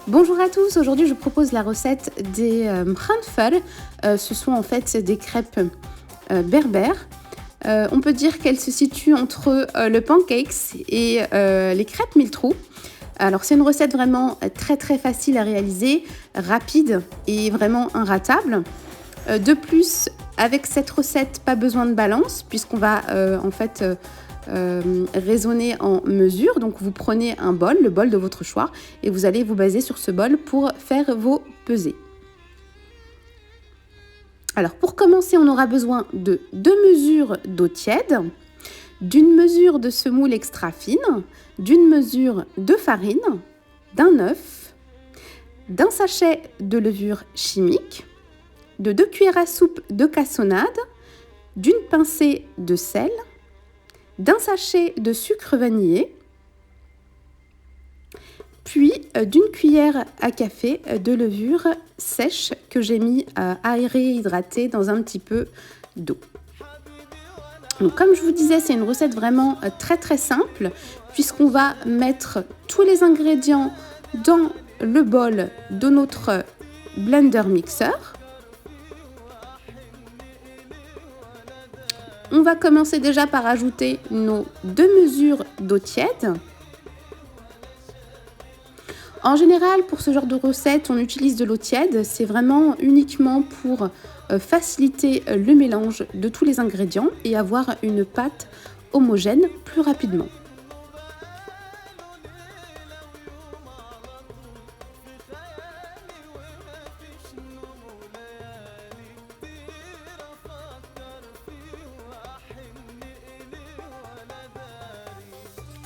Bonjour à tous, aujourd'hui je vous propose la recette des Mkhanfal. Ce sont en fait des crêpes berbères. On peut dire qu'elles se situent entre le pancakes et les crêpes mille-trous. Alors c'est une recette vraiment très facile à réaliser, rapide et vraiment inratable. De plus, avec cette recette, pas besoin de balance puisqu'on va raisonner en mesure. Donc vous prenez un bol, le bol de votre choix, et vous allez vous baser sur ce bol pour faire vos pesées. Alors pour commencer, on aura besoin de 2 mesures d'eau tiède, d'une mesure de semoule extra fine, d'une mesure de farine, d'un œuf, d'un sachet de levure chimique, de 2 cuillères à soupe de cassonade, d'une pincée de sel, d'un sachet de sucre vanillé, puis d'une cuillère à café de levure sèche que j'ai mis à réhydrater dans un petit peu d'eau. Donc, comme je vous disais, c'est une recette vraiment très simple puisqu'on va mettre tous les ingrédients dans le bol de notre blender mixeur. On va commencer déjà par ajouter nos 2 mesures d'eau tiède. En général, pour ce genre de recette, on utilise de l'eau tiède. C'est vraiment uniquement pour faciliter le mélange de tous les ingrédients et avoir une pâte homogène plus rapidement.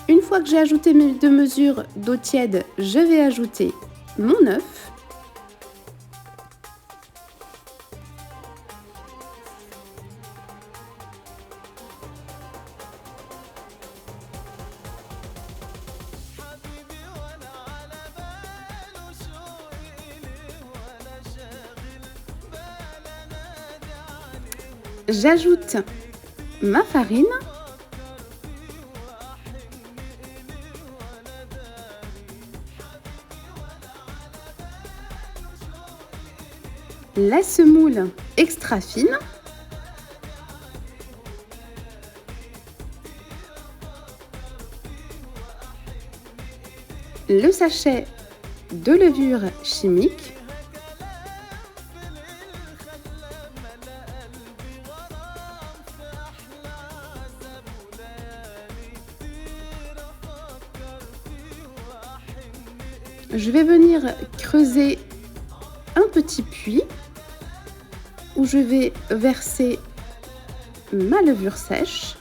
Une fois que j'ai ajouté mes 2 mesures d'eau tiède, je vais ajouter mon œuf. J'ajoute ma farine. La semoule extra fine, le sachet de levure chimique, je vais venir creuser un petit puits où je vais verser ma levure sèche.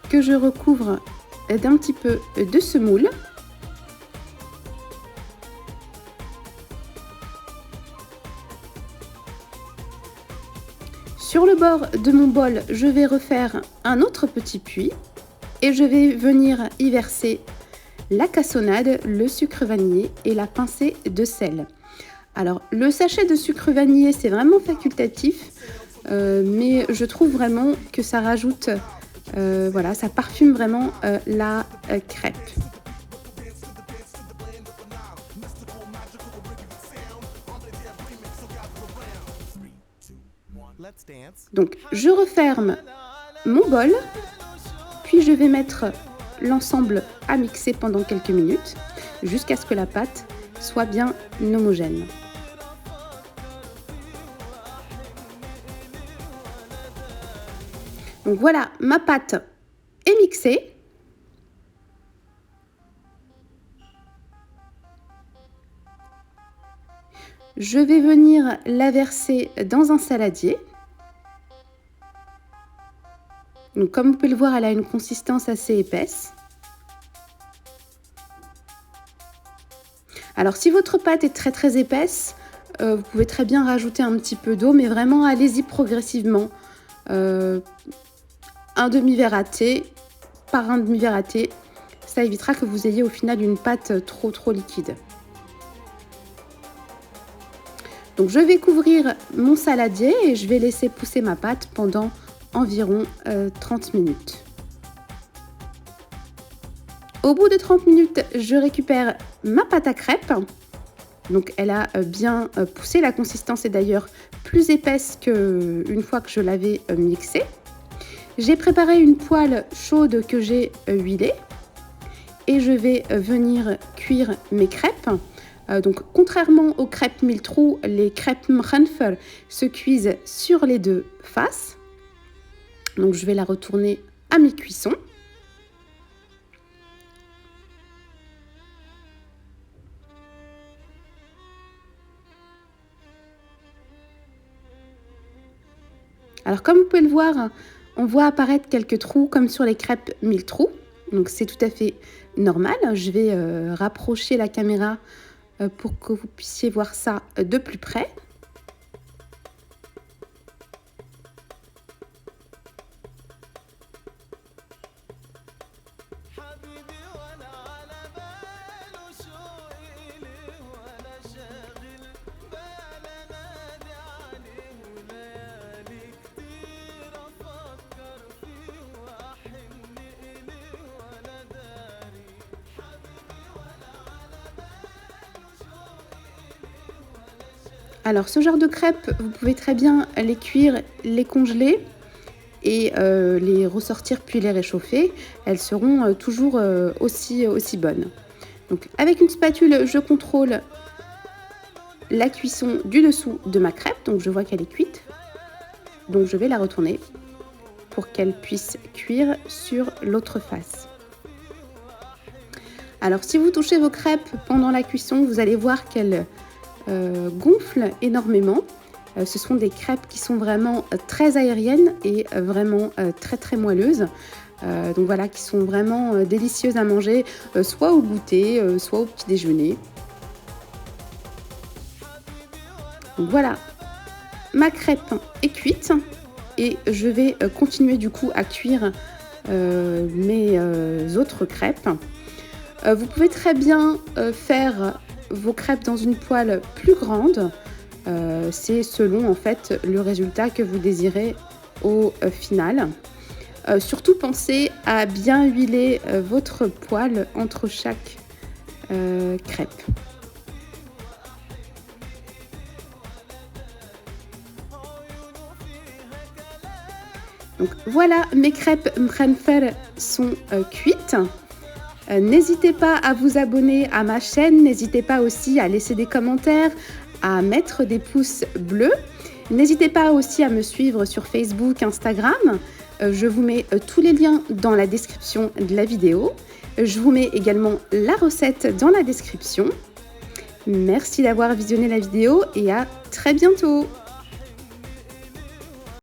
Que je recouvre d'un petit peu de semoule. Sur le bord de mon bol, je vais refaire un autre petit puits et je vais venir y verser la cassonade, le sucre vanillé et la pincée de sel. Alors, le sachet de sucre vanillé, c'est vraiment facultatif, mais je trouve vraiment que ça rajoute, voilà, ça parfume vraiment la crêpe. Donc, je referme mon bol, puis je vais mettre l'ensemble à mixer pendant quelques minutes, jusqu'à ce que la pâte soit bien homogène. Donc voilà, ma pâte est mixée. Je vais venir la verser dans un saladier. Donc, comme vous pouvez le voir, elle a une consistance assez épaisse. Alors, si votre pâte est très épaisse, vous pouvez très bien rajouter un petit peu d'eau, mais vraiment allez-y progressivement. Un demi-verre à thé par un demi-verre à thé, ça évitera que vous ayez au final une pâte trop liquide. Donc je vais couvrir mon saladier et je vais laisser pousser ma pâte pendant environ 30 minutes. Au bout de 30 minutes, je récupère ma pâte à crêpes. Donc elle a bien poussé, la consistance est d'ailleurs plus épaisse qu'une fois que je l'avais mixée. J'ai préparé une poêle chaude que j'ai huilée et je vais venir cuire mes crêpes. Donc contrairement aux crêpes mille trous, les crêpes mkhanfel se cuisent sur les deux faces. Donc je vais la retourner à mi-cuisson. Alors comme vous pouvez le voir, on voit apparaître quelques trous comme sur les crêpes mille trous. Donc c'est tout à fait normal. Je vais rapprocher la caméra pour que vous puissiez voir ça de plus près. Alors ce genre de crêpes, vous pouvez très bien les cuire, les congeler et les ressortir puis les réchauffer. Elles seront toujours aussi bonnes. Donc avec une spatule, je contrôle la cuisson du dessous de ma crêpe. Donc je vois qu'elle est cuite. Donc je vais la retourner pour qu'elle puisse cuire sur l'autre face. Alors si vous touchez vos crêpes pendant la cuisson, vous allez voir qu'elles gonflent énormément. Ce sont des crêpes qui sont vraiment très aériennes et vraiment très moelleuses. Donc voilà, qui sont vraiment délicieuses à manger, soit au goûter, soit au petit déjeuner. Donc voilà, ma crêpe est cuite et je vais continuer du coup à cuire mes autres crêpes. Vous pouvez très bien faire vos crêpes dans une poêle plus grande. C'est selon en fait le résultat que vous désirez au final. Surtout pensez à bien huiler votre poêle entre chaque crêpe. Donc voilà, mes crêpes mkhanfel sont cuites. N'hésitez pas à vous abonner à ma chaîne, n'hésitez pas aussi à laisser des commentaires, à mettre des pouces bleus. N'hésitez pas aussi à me suivre sur Facebook, Instagram. Je vous mets tous les liens dans la description de la vidéo. Je vous mets également la recette dans la description. Merci d'avoir visionné la vidéo et à très bientôt.